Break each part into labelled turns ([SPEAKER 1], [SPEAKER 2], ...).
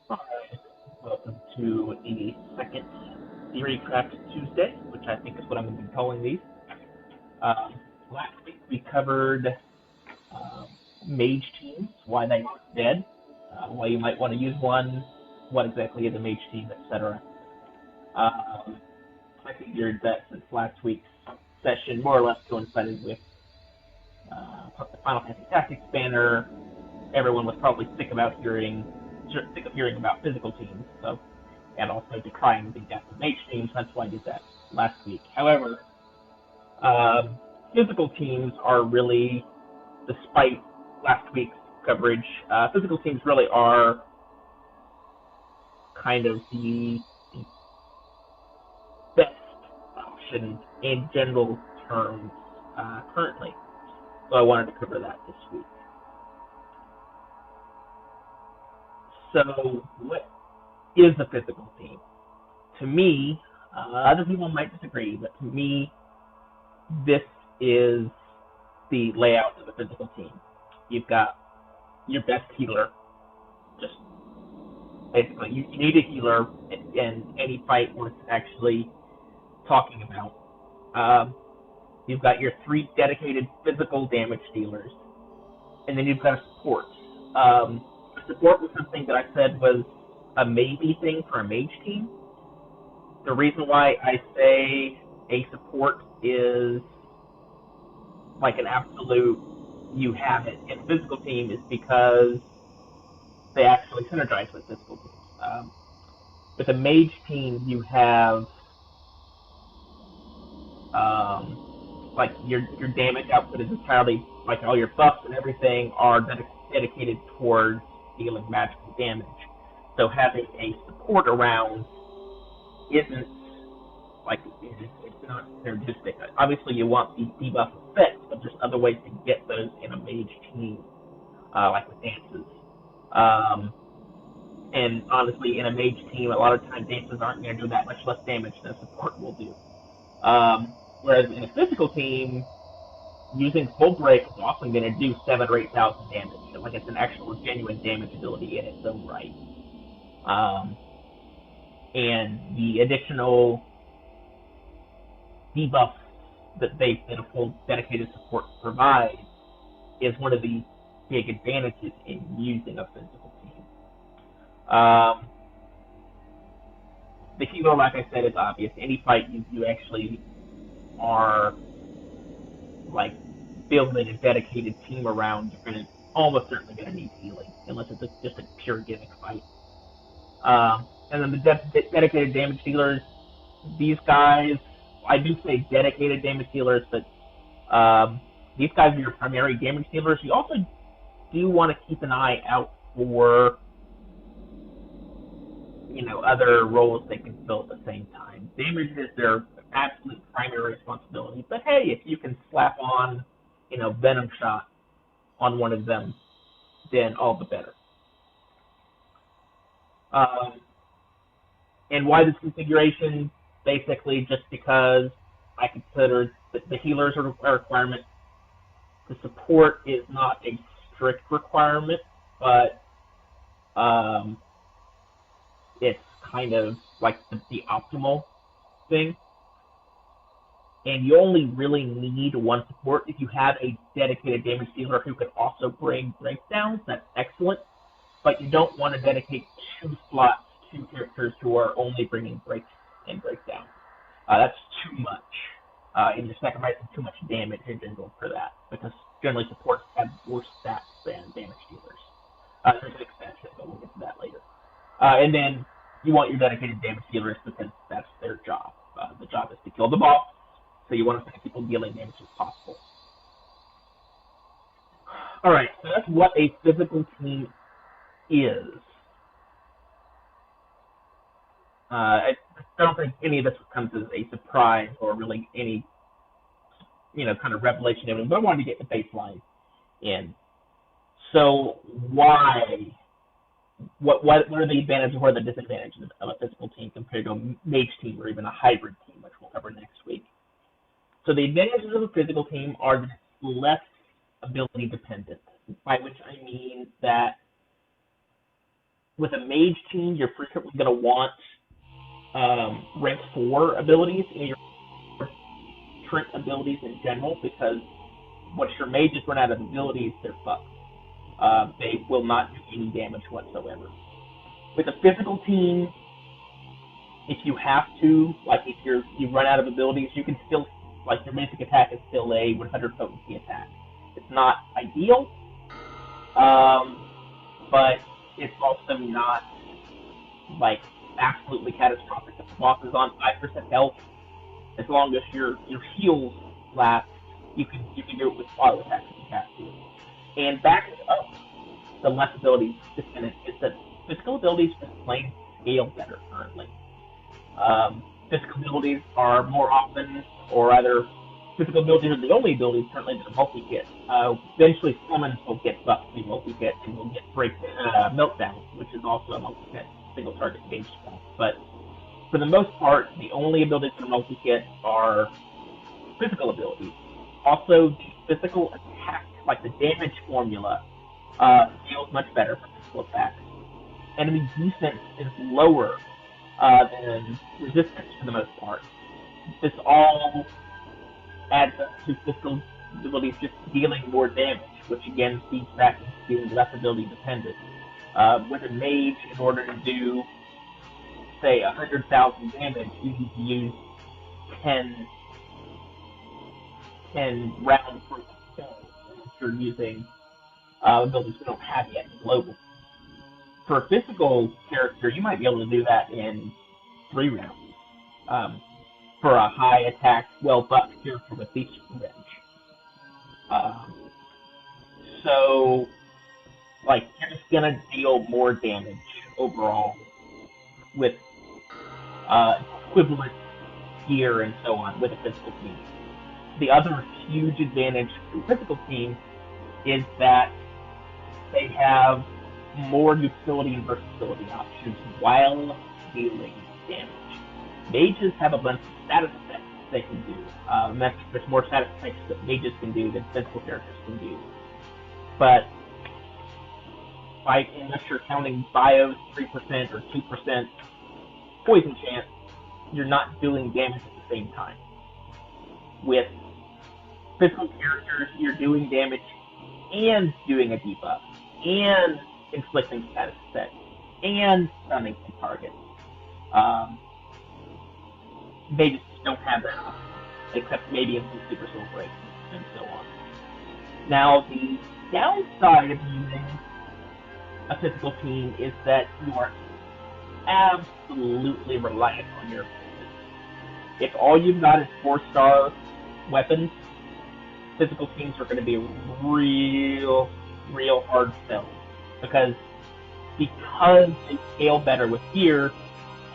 [SPEAKER 1] Hi, welcome to the second Theorycraft Tuesday, which I think is what I'm going to be calling these. Um, Last week we covered um, mage teams, why they aren't dead, why you might want to use one, what exactly is a mage team, etc. Um, I figured that since last week's session more or less coincided with the Final Fantasy Tactics banner, everyone was probably sick of hearing about physical teams, so and also decrying the death of mage teams. That's why I did that last week. However, um, physical teams are really, despite last week's coverage, physical teams really are kind of the best option in general terms currently. So I wanted to cover that this week. So, what is a physical team? To me, other people might disagree, but to me, this is the layout of a physical team. You've got your best healer, just basically you need a healer in any fight worth actually talking about. Um, you've got your three dedicated physical damage dealers, and then you've got a support. Support was something that I said was a maybe thing for a mage team. The reason why I say a support is like an absolute you have it in a physical team is because they actually synergize with physical teams. With a mage team, you have um, like your damage output is entirely like all your buffs and everything are dedicated towards dealing magical damage. So having a support around isn't like it's not synergistic. Obviously, you want the debuff effects, but there's other ways to get those in a mage team, like with dances. Um, and honestly, in a mage team, a lot of times dances aren't going to do that much less damage than support will do. Whereas in a physical team, using full break is often going to do 7 or 8,000 damage. Like it's an actual genuine damage ability in its own right. Um, and the additional debuffs that a full dedicated support provides is one of the big advantages in using a physical team. The healer, like I said, is obvious. Any fight you actually are like building a dedicated team around, you're gonna almost certainly gonna need healing, unless it's just a pure gimmick fight. And then the dedicated damage dealers, these guys, I do say dedicated damage dealers, but these guys are your primary damage dealers. You also do want to keep an eye out for other roles they can fill at the same time. Damage is their absolute primary responsibility, but hey, if you can slap on venom shot on one of them, then all the better. Um, and why this configuration? Basically, just because I consider the healers are a requirement. The support is not a strict requirement, but um, it's kind of like the optimal thing. And you only really need one support. If you have a dedicated damage dealer who can also bring breakdowns, that's excellent. But you don't want to dedicate 2 slots to characters who are only bringing breaks and breakdowns. That's too much. And you're sacrificing too much damage in general for that, because generally supports have worse stats than damage dealers. There's an exception, but we'll get to that later. And then you want your dedicated damage dealers because that's their job. The job is to kill the boss, so you want as many people dealing damage as possible. All right, so that's what a physical team is. I don't think any of this comes as a surprise or really any kind of revelation of it, but I wanted to get the baseline in. So why? What are the advantages or the disadvantages of a physical team compared to a mage team or even a hybrid team, which we'll cover next week? So the advantages of a physical team are that it's less ability dependent, by which I mean that With a mage team, you're frequently going to want rank 4 abilities in your trait abilities in general, because once your mages run out of abilities, they're fucked. They will not do any damage whatsoever. With a physical team, if you have to, like if you run out of abilities, you can still, like your basic attack is still a 100 potency attack. It's not ideal, but it's also not like absolutely catastrophic. If the boss is on 5% health, as long as your heals last, you can do it with auto attacks if you have to. And backing up the less abilities dependent is that physical abilities just plain scale better currently. Physical abilities are more often, or either physical abilities are the only abilities currently that are multi-hit. Eventually summons will get buffed to be multi-hit, and will get meltdown, which is also a multi-hit single target engaged spell. But for the most part, the only abilities that are multi-hit are physical abilities. Also, the physical attack, like the damage formula, feels much better for physical attacks. Enemy defense is lower than resistance for the most part. This all adds up to physical abilities just dealing more damage, which again feeds back into being less ability dependent. With a mage, in order to do, say, 100,000 damage, you need to use 10 rounds worth of spells, if you're using abilities we don't have yet in global. For a physical character, you might be able to do that in 3 rounds. For a high attack, well-buffed character with beast range. So, like, you're just gonna deal more damage overall with equivalent gear and so on with a physical team. The other huge advantage to a physical team is that they have more utility and versatility options while dealing damage. Mages have a bunch of status effects they can do. There's more status effects that mages can do than physical characters can do. But unless you're counting bios 3% or 2% poison chance, you're not doing damage at the same time. With physical characters, you're doing damage and doing a debuff, and inflicting status effects, and stunning the target. They just don't have that option, except maybe in some super soul breaks and so on. Now, the downside of using a physical team is that you are absolutely reliant on your abilities. If all you've got is 4-star weapons, physical teams are going to be real hard sell, because they scale better with gear,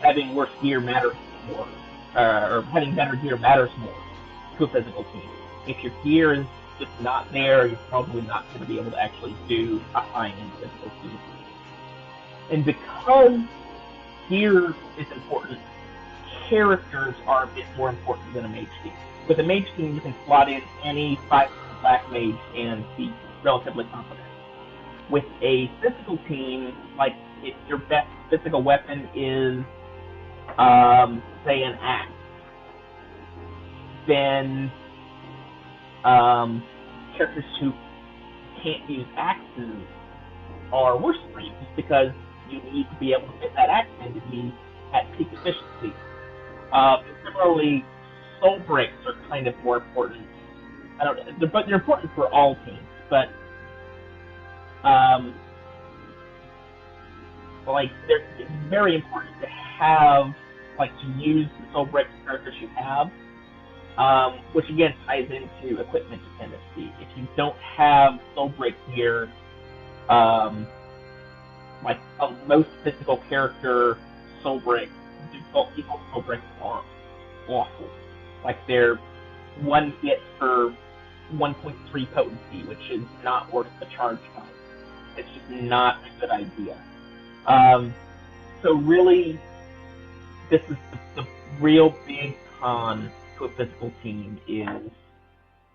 [SPEAKER 1] having worse gear matters more, or having better gear matters more to a physical team. If your gear is just not there, you're probably not going to be able to actually do a high-end physical team. And because gear is important, characters are a bit more important than a mage team. With a mage team, you can slot in any 5 black mage and be relatively confident. With a physical team, like if your best physical weapon is, say, an axe, then characters who can't use axes are worse for you, just because you need to be able to fit that axe in to be at peak efficiency. Similarly, soul breaks are kind of more important. They're important for all teams, but it's very important to have, to use the soul break characters you have, which again ties into equipment dependency. If you don't have soul break gear, most physical character soul breaks, default soul breaks are awful. They're 1 hit for 1.3 potency, which is not worth the charge time. It's just not a good idea. So really, this is the real big con to a physical team is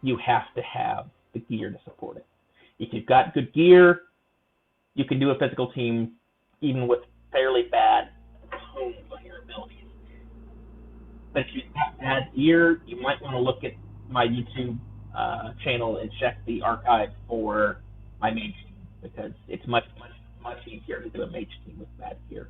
[SPEAKER 1] you have to have the gear to support it. If you've got good gear, you can do a physical team even with fairly bad homes on your abilities. But if you've got bad gear, you might want to look at my YouTube channel and check the archive for my mage team, because it's much easier to do a mage team with bad gear.